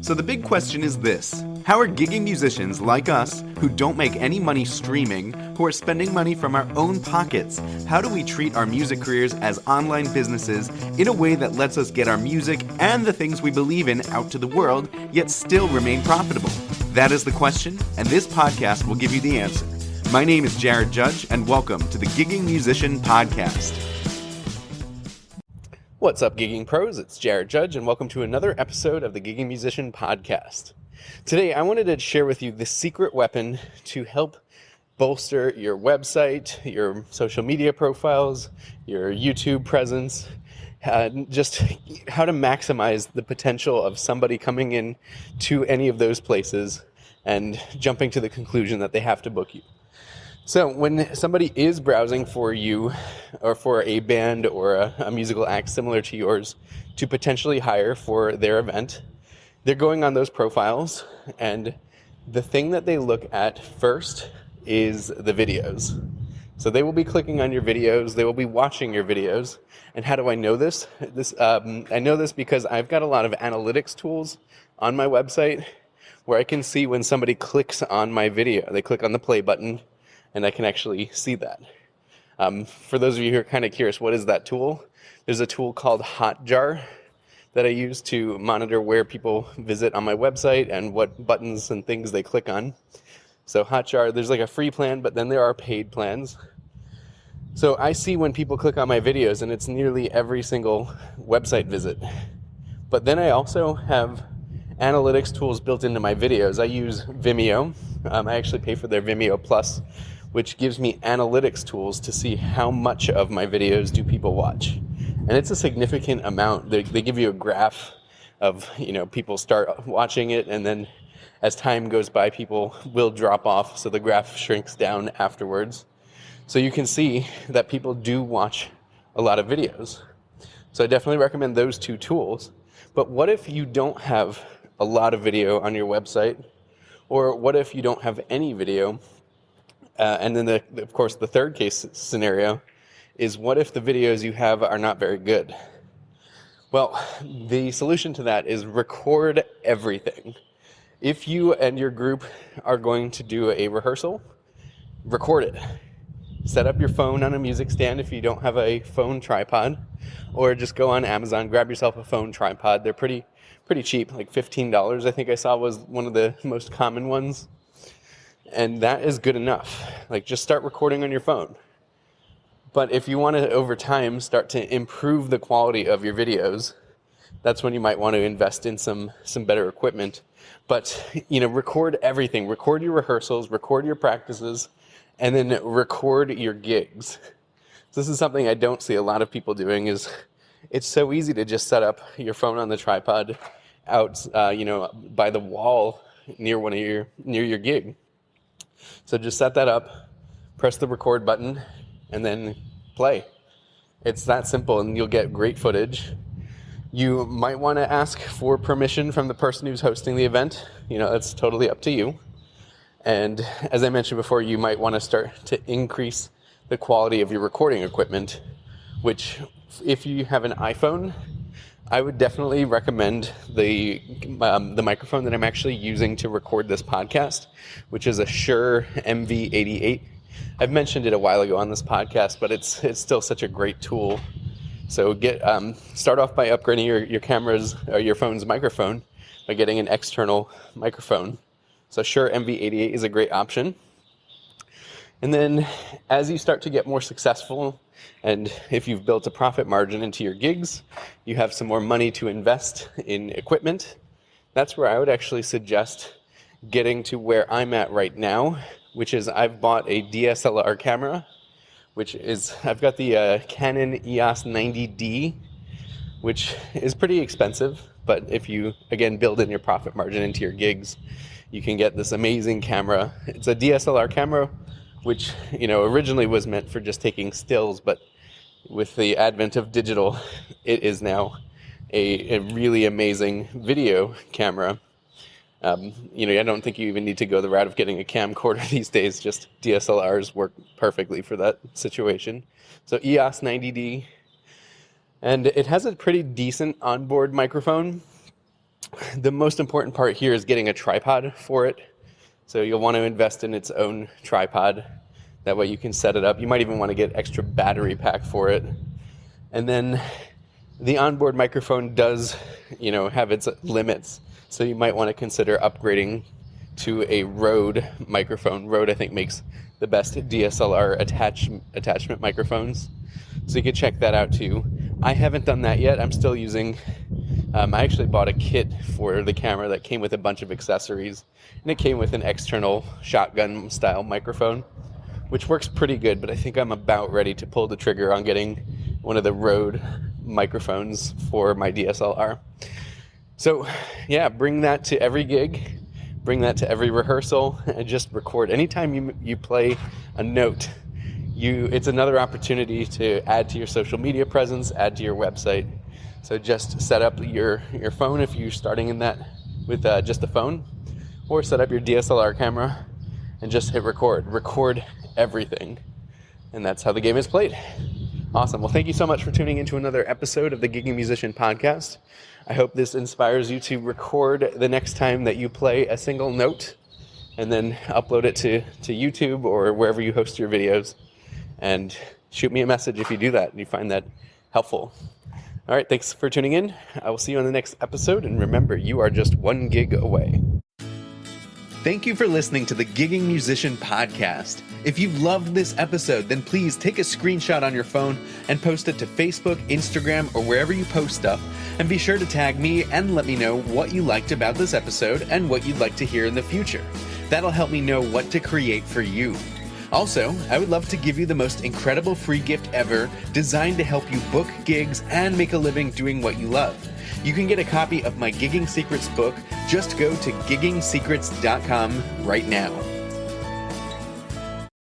So the big question is this: how are gigging musicians like us, who don't make any money streaming, who are spending money from our own pockets, how do we treat our music careers as online businesses in a way that lets us get our music and the things we believe in out to the world, yet still remain profitable? That is the question, and this podcast will give you the answer. My name is Jared Judge, and welcome to the Gigging Musician Podcast. What's up, Gigging Pros? It's Jared Judge, and welcome to another episode of the Gigging Musician Podcast. Today, I wanted to share with you the secret weapon to help bolster your website, your social media profiles, your YouTube presence, just how to maximize the potential of somebody coming in to any of those places and jumping to the conclusion that they have to book you. So when somebody is browsing for you or for a band or a musical act similar to yours to potentially hire for their event, they're going on those profiles, and the thing that they look at first is the videos. So they will be clicking on your videos, they will be watching your videos. And how do I know this? I know this because I've got a lot of analytics tools on my website where I can see when somebody clicks on my video. They click on the play button, and I can actually see that. For those of you who are kind of curious, what is that tool? There's a tool called Hotjar that I use to monitor where people visit on my website and what buttons and things they click on. So Hotjar, there's like a free plan, but then there are paid plans. So I see when people click on my videos, and it's nearly every single website visit. But then I also have analytics tools built into my videos. I use Vimeo. I actually pay for their Vimeo Plus, which gives me analytics tools to see how much of my videos do people watch. And it's a significant amount. They give you a graph of, people start watching it, and then as time goes by, people will drop off, so the graph shrinks down afterwards. So you can see that people do watch a lot of videos. So I definitely recommend those two tools. But what if you don't have a lot of video on your website? Or what if you don't have any video? And then, of course, the third case scenario is, what if the videos you have are not very good? Well, the solution to that is record everything. If you and your group are going to do a rehearsal, record it. Set up your phone on a music stand if you don't have a phone tripod, or just go on Amazon, grab yourself a phone tripod. They're pretty cheap, like $15, I think I saw was one of the most common ones. And that is good enough. Just start recording on your phone. But if you want to, over time, start to improve the quality of your videos, that's when you might want to invest in some better equipment. But, record everything. Record your rehearsals, record your practices, and then record your gigs. So this is something I don't see a lot of people doing. Is it's so easy to just set up your phone on the tripod out, by the wall near your gig. So just set that up, press the record button, and then play. It's that simple, and you'll get great footage. You might want to ask for permission from the person who's hosting the event. That's totally up to you. And as I mentioned before, you might want to start to increase the quality of your recording equipment, which, if you have an iPhone, I would definitely recommend the microphone that I'm actually using to record this podcast, which is a Shure MV88. I've mentioned it a while ago on this podcast, but it's still such a great tool. So start off by upgrading your camera's or your phone's microphone by getting an external microphone. So Shure MV88 is a great option. And then as you start to get more successful, and if you've built a profit margin into your gigs, you have some more money to invest in equipment, that's where I would actually suggest getting to where I'm at right now, which is I've bought a DSLR camera, I've got the Canon EOS 90D, which is pretty expensive, but if you, again, build in your profit margin into your gigs, you can get this amazing camera. It's a DSLR camera, which, originally was meant for just taking stills, but with the advent of digital, it is now a really amazing video camera. I don't think you even need to go the route of getting a camcorder these days. Just DSLRs work perfectly for that situation. So EOS 90D, and it has a pretty decent onboard microphone. The most important part here is getting a tripod for it. So you'll want to invest in its own tripod. That way you can set it up. You might even want to get extra battery pack for it. And then the onboard microphone does, have its limits. So you might want to consider upgrading to a Rode microphone. Rode, I think, makes the best DSLR attachment microphones. So you can check that out too. I haven't done that yet. I'm still using, I actually bought a kit for the camera that came with a bunch of accessories. And it came with an external shotgun style microphone, which works pretty good, but I think I'm about ready to pull the trigger on getting one of the Rode microphones for my DSLR. So yeah, bring that to every gig, bring that to every rehearsal, and just record. Anytime you play a note, it's another opportunity to add to your social media presence, add to your website. So just set up your phone if you're starting in that with just the phone, or set up your DSLR camera and just hit record. Record everything. And that's how the game is played. Awesome. Well, thank you so much for tuning into another episode of the Gigging Musician Podcast. I hope this inspires you to record the next time that you play a single note and then upload it to YouTube or wherever you host your videos. And shoot me a message if you do that and you find that helpful. All right, thanks for tuning in. I will see you on the next episode. And remember, you are just one gig away. Thank you for listening to the Gigging Musician Podcast. If you've loved this episode, then please take a screenshot on your phone and post it to Facebook, Instagram, or wherever you post stuff. And be sure to tag me and let me know what you liked about this episode and what you'd like to hear in the future. That'll help me know what to create for you. Also, I would love to give you the most incredible free gift ever, designed to help you book gigs and make a living doing what you love. You can get a copy of my Gigging Secrets book. Just go to giggingsecrets.com right now.